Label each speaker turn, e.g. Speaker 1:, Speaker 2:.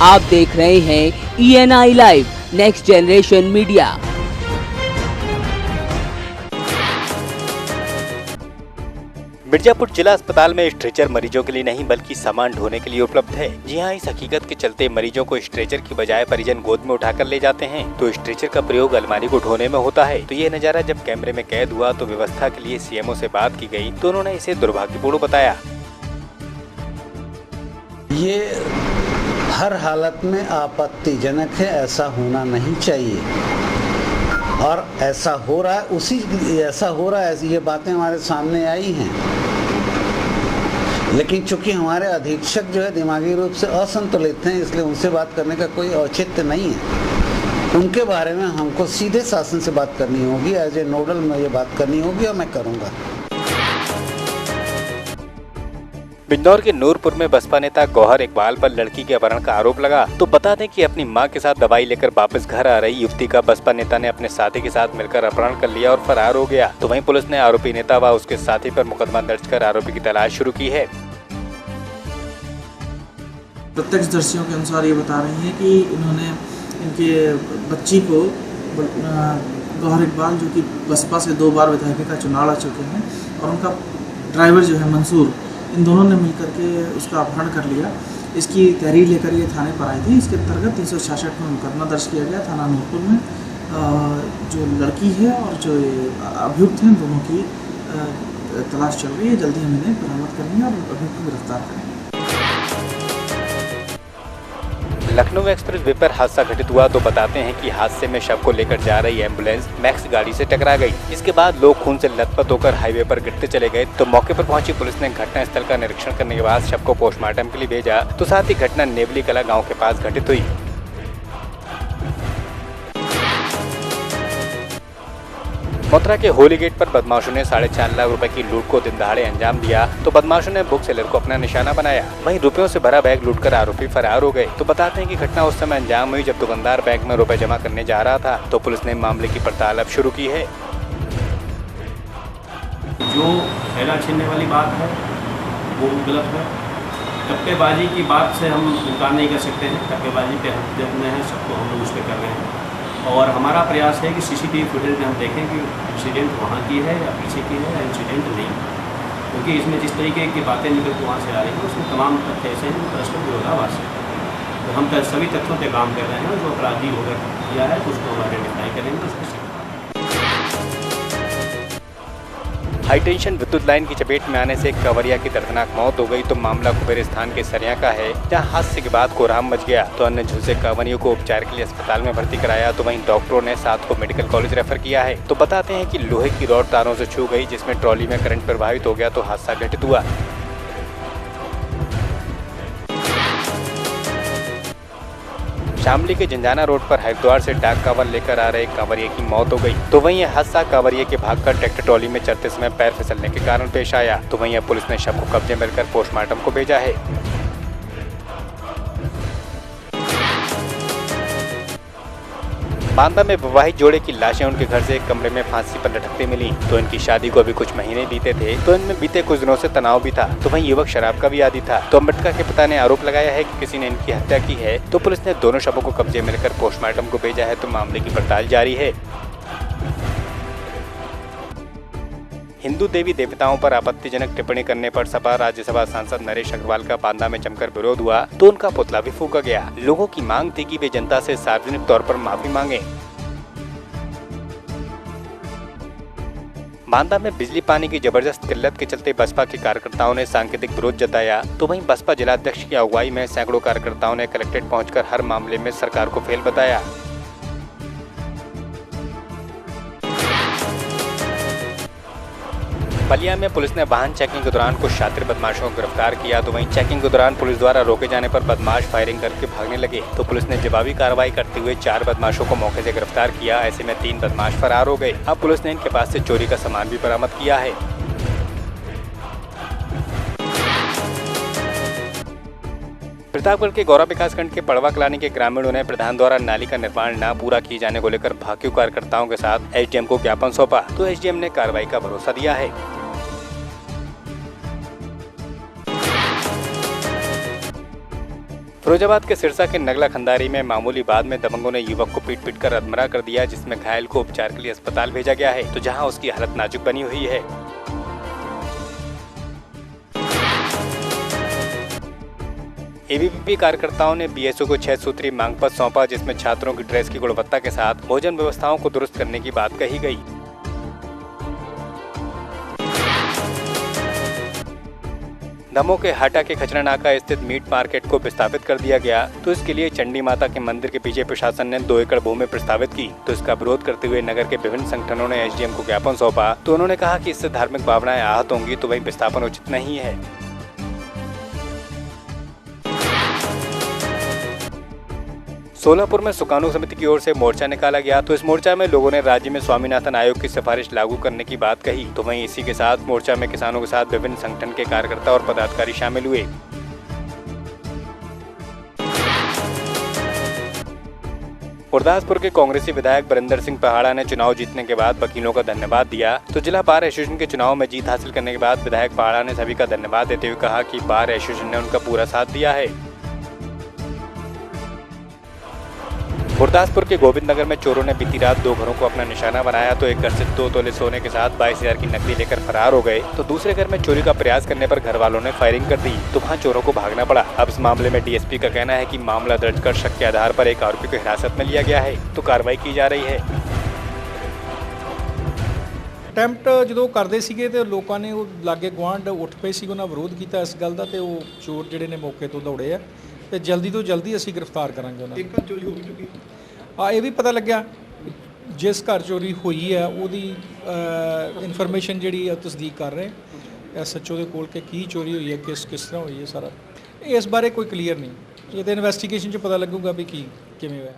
Speaker 1: आप देख रहे हैं ENI live next generation media.
Speaker 2: Mirzapur जिला अस्पताल में स्ट्रेचर मरीजों के लिए नहीं बल्कि सामान ढोने के लिए उपलब्ध है। जी हाँ, इस हकीकत के चलते मरीजों को स्ट्रेचर की बजाय परिजन गोद में उठाकर ले जाते हैं, तो स्ट्रेचर का प्रयोग अलमारी को ढोने में होता है। तो ये नजारा जब कैमरे में कैद हुआ तो व्यवस्था के लिए CMO से बात की गई तो उन्होंने इसे दुर्भाग्यपूर्ण बताया।
Speaker 3: ये हर हालत में आपत्तिजनक है, ऐसा होना नहीं चाहिए और ऐसा हो रहा है। ये बातें हमारे सामने आई हैं, लेकिन चूंकि हमारे अधीक्षक जो है दिमागी रूप से असंतुलित हैं, इसलिए उनसे बात करने का कोई औचित्य नहीं है। उनके बारे में हमको सीधे शासन से बात करनी होगी, एज ए नोडल में ये बात करनी होगी और मैं करूँगा।
Speaker 2: बिजनौर के नूरपुर में बसपा नेता गौहर इकबाल पर लड़की के अपहरण का आरोप लगा। तो बता दें कि अपनी मां के साथ दवाई लेकर वापस घर आ रही युवती का बसपा नेता ने अपने साथी के साथ मिलकर अपहरण कर लिया और फरार हो गया। तो वहीं पुलिस ने आरोपी नेता व उसके साथी पर मुकदमा दर्ज कर आरोपी की तलाश शुरू की है।
Speaker 4: प्रत्यक्षदर्शियों के अनुसार ये बता रही है कि इन्होंने इनके बच्ची को गौहर इकबाल, जो कि बसपा से 2 बार विधायक का चुनाव लड़ चुके हैं, और उनका ड्राइवर जो है मंसूर, इन दोनों ने मिलकर के उसका अपहरण कर लिया। इसकी तहरीर लेकर ये थाने पर आई थी। इसके अंतर्गत 366 में मुकदमा दर्ज किया गया थाना नूरपुर में। जो लड़की है और जो अभियुक्त हैं, दोनों की तलाश चल रही है। जल्दी हम इन्हें बरामद करेंगे और अभियुक्त को गिरफ्तार करेंगे।
Speaker 2: लखनऊ एक्सप्रेस वे पर हादसा घटित हुआ तो बताते हैं कि हादसे में शव को लेकर जा रही एम्बुलेंस मैक्स गाड़ी से टकरा गई। इसके बाद लोग खून से लथपथ होकर हाईवे पर गिरते चले गए। तो मौके पर पहुंची पुलिस ने घटना स्थल का निरीक्षण करने के बाद शव को पोस्टमार्टम के लिए भेजा। तो साथ ही घटना नेवली कला गाँव के पास घटित हुई। मथुरा के होली गेट पर बदमाशों ने 4.5 लाख रुपए की लूट को दिन दहाड़े अंजाम दिया। तो बदमाशों ने बुक सेलर को अपना निशाना बनाया। वहीं रुपयों से भरा बैग लूटकर आरोपी फरार हो गए। तो बताते हैं कि घटना उस समय अंजाम हुई जब दुकानदार बैंक में रुपए जमा करने जा रहा था। तो पुलिस ने मामले की पड़ताल अब शुरू की है।
Speaker 5: जो थैला छीनने वाली बात है वो गलत है। टप्पेबाजी की बात से हम इनकार नहीं कर सकते हैं। टप्पेबाजी पे हम देखने हैं, सबको हम लोग उस पर कर रहे हैं और हमारा प्रयास है कि CCTV फुटेज में हम देखें कि इंसिडेंट वहाँ की है या पीछे की है या इंसिडेंट नहीं, क्योंकि इसमें जिस तरीके की बातें निकल के वहाँ से आ रही हैं उसमें तमाम तथ्य ऐसे हैं जो परस्पर विरोधाभास है। तो हम सभी तथ्यों पर काम कर रहे हैं। जो अपराधी होकर किया है तो उसको हम आइडेंटिफाई करेंगे, उसको
Speaker 2: हाई टेंशन विद्युत लाइन की चपेट में आने से एक कांवरिया की दर्दनाक मौत हो गई। तो मामला कुबेर स्थान के सरिया का है, जहां हादसे के बाद कोहराम मच गया। तो अन्य झुलसे कांवरियों को उपचार के लिए अस्पताल में भर्ती कराया। तो वहीं डॉक्टरों ने 7 को मेडिकल कॉलेज रेफर किया है। तो बताते हैं कि लोहे की रॉड तारों से छू गई, जिसमें ट्रॉली में करंट प्रभावित हो गया तो हादसा घटित हुआ। शामली के जंजाना रोड पर हरिद्वार से डाक कांवर लेकर आ रहे कांवरिया की मौत हो गई। तो वहीं यह हादसा कांवरिया के भागकर ट्रैक्टर ट्रॉली में चलते समय पैर फिसलने के कारण पेश आया। तो वहीं पुलिस ने शव को कब्जे में लेकर पोस्टमार्टम को भेजा है। बांदा में विवाहित जोड़े की लाशें उनके घर से एक कमरे में फांसी पर लटकती मिली। तो इनकी शादी को अभी कुछ महीने बीते थे। तो इनमें बीते कुछ दिनों से तनाव भी था। तो वहीं युवक शराब का भी आदी था। तो मृतका के पिता ने आरोप लगाया है कि किसी ने इनकी हत्या की है। तो पुलिस ने दोनों शवों को कब्जे में लेकर पोस्टमार्टम को भेजा है। तो मामले की पड़ताल जारी है। हिंदू देवी देवताओं पर आपत्तिजनक टिप्पणी करने पर सपा राज्यसभा सांसद नरेश अग्रवाल का बांदा में जमकर विरोध हुआ। तो उनका पुतला भी फूंका गया। लोगों की मांग थी कि वे जनता से सार्वजनिक तौर पर माफी मांगे। बांदा में बिजली पानी की जबरदस्त किल्लत के चलते बसपा के कार्यकर्ताओं ने सांकेतिक विरोध जताया। तो वहीं बसपा जिलाध्यक्ष की अगुवाई में सैकड़ों कार्यकर्ताओं ने कलेक्ट्रेट पहुंचकर हर मामले में सरकार को फेल बताया। बलिया में पुलिस ने वाहन चेकिंग के दौरान कुछ शातिर बदमाशों को गिरफ्तार किया। तो वहीं चेकिंग के दौरान पुलिस द्वारा रोके जाने पर बदमाश फायरिंग करके भागने लगे। तो पुलिस ने जवाबी कार्रवाई करते हुए 4 बदमाशों को मौके से गिरफ्तार किया। ऐसे में 3 बदमाश फरार हो गए। अब पुलिस ने इनके पास से चोरी का सामान भी बरामद किया है। प्रतापगढ़ के गौरा विकासखंड के पड़वा कलानी के ग्रामीणों ने प्रधान द्वारा नाली का निर्माण न पूरा किए जाने को लेकर भाकियू कार्यकर्ताओं के साथ SDM को ज्ञापन सौंपा। तो SDM ने कार्रवाई का भरोसा दिया है। फिरोजाबाद के सिरसा के नगला खंदारी में मामूली बाद में दबंगों ने युवक को पीट कर अधमरा कर दिया, जिसमें घायल को उपचार के लिए अस्पताल भेजा गया है, तो जहां उसकी हालत नाजुक बनी हुई है। एबीवीपी कार्यकर्ताओं ने बीएसओ को 6 सूत्री मांग पत्र सौंपा, जिसमें छात्रों की ड्रेस की गुणवत्ता के साथ भोजन व्यवस्थाओं को दुरुस्त करने की बात कही गई। दमोह के हाटा के खचरा नाका स्थित मीट मार्केट को विस्थापित कर दिया गया, तो इसके लिए चंडी माता के मंदिर के पीछे प्रशासन ने 2 एकड़ भूमि प्रस्तावित की, तो इसका विरोध करते हुए नगर के विभिन्न संगठनों ने एसडीएम को ज्ञापन सौंपा, तो उन्होंने कहा कि इससे धार्मिक भावनाएं आहत होंगी, तो वही विस्थापन उचित नहीं है। सोलापुर में सुकानू समिति की ओर से मोर्चा निकाला गया, तो इस मोर्चा में लोगों ने राज्य में स्वामीनाथन आयोग की सिफारिश लागू करने की बात कही, तो वहीं इसी के साथ मोर्चा में किसानों के साथ विभिन्न संगठन के कार्यकर्ता और पदाधिकारी शामिल हुए। गुरदासपुर के कांग्रेसी विधायक बरिंदर सिंह पहाड़ा ने चुनाव जीतने के बाद वकीलों का धन्यवाद दिया, तो जिला बार एसोसिएशन के चुनाव में जीत हासिल करने के बाद विधायक पहाड़ा ने सभी का धन्यवाद देते हुए कहा कि बार एसोसिएशन ने उनका पूरा साथ दिया है। गुरदासपुर के गोविंद नगर में चोरों ने बीती रात 2 घरों को अपना निशाना बनाया, तो एक घर से 2 तोले सोने के साथ 22,000 की नकदी लेकर फरार हो गए, तो दूसरे घर में चोरी का प्रयास करने पर घर वालों ने फायरिंग कर दी, तो वहां चोरों को भागना पड़ा। अब इस मामले में डीएसपी का कहना है कि मामला दर्ज कर शक के आधार पर एक आरोपी को हिरासत में लिया गया है, तो कार्रवाई की जा रही है।
Speaker 6: ਅਟੈਂਪਟ ਜਦੋਂ ਕਰਦੇ ਸੀਗੇ ਤੇ ਲੋਕਾਂ ਨੇ ਉਹ ਲਾਗੇ ਗੁਆਂਢ ਉੱਠ ਪਏ ਸੀ, ਉਹਨਾਂ ਵਿਰੋਧ ਕੀਤਾ ਇਸ ਗੱਲ ਦਾ, ਤੇ ਉਹ ਚੋਰ ਜਿਹੜੇ ਨੇ ਮੌਕੇ ਤੋਂ ਦੌੜੇ ਆ, ਤੇ ਜਲਦੀ ਤੋਂ ਜਲਦੀ ਅਸੀਂ ਗ੍ਰਿਫਤਾਰ ਕਰਾਂਗੇ ਉਹਨਾਂ ਨੂੰ। ਇੱਕ ਚੋਰੀ ਹੋ ਚੁੱਕੀ ਇਹ ਵੀ ਪਤਾ ਲੱਗਿਆ ਜਿਸ ਘਰ ਚੋਰੀ ਹੋਈ ਹੈ ਉਹਦੀ ਇਨਫੋਰਮੇਸ਼ਨ ਜਿਹੜੀ ਆ ਤਸਦੀਕ ਕਰ ਰਹੇ ਐਸਐਚਓ ਦੇ ਕੋਲ ਕਿ ਕੀ ਚੋਰੀ ਹੋਈ ਹੈ, ਕਿਸ ਤਰ੍ਹਾਂ ਹੋਈ ਹੈ, ਸਾਰਾ ਇਸ ਬਾਰੇ ਕੋਈ ਕਲੀਅਰ ਨਹੀਂ। ਇਹ ਤਾਂ ਇਨਵੈਸਟੀਗੇਸ਼ਨ 'ਚ ਪਤਾ ਲੱਗੂਗਾ ਵੀ ਕੀ ਕਿਵੇਂ ਹੋਇਆ।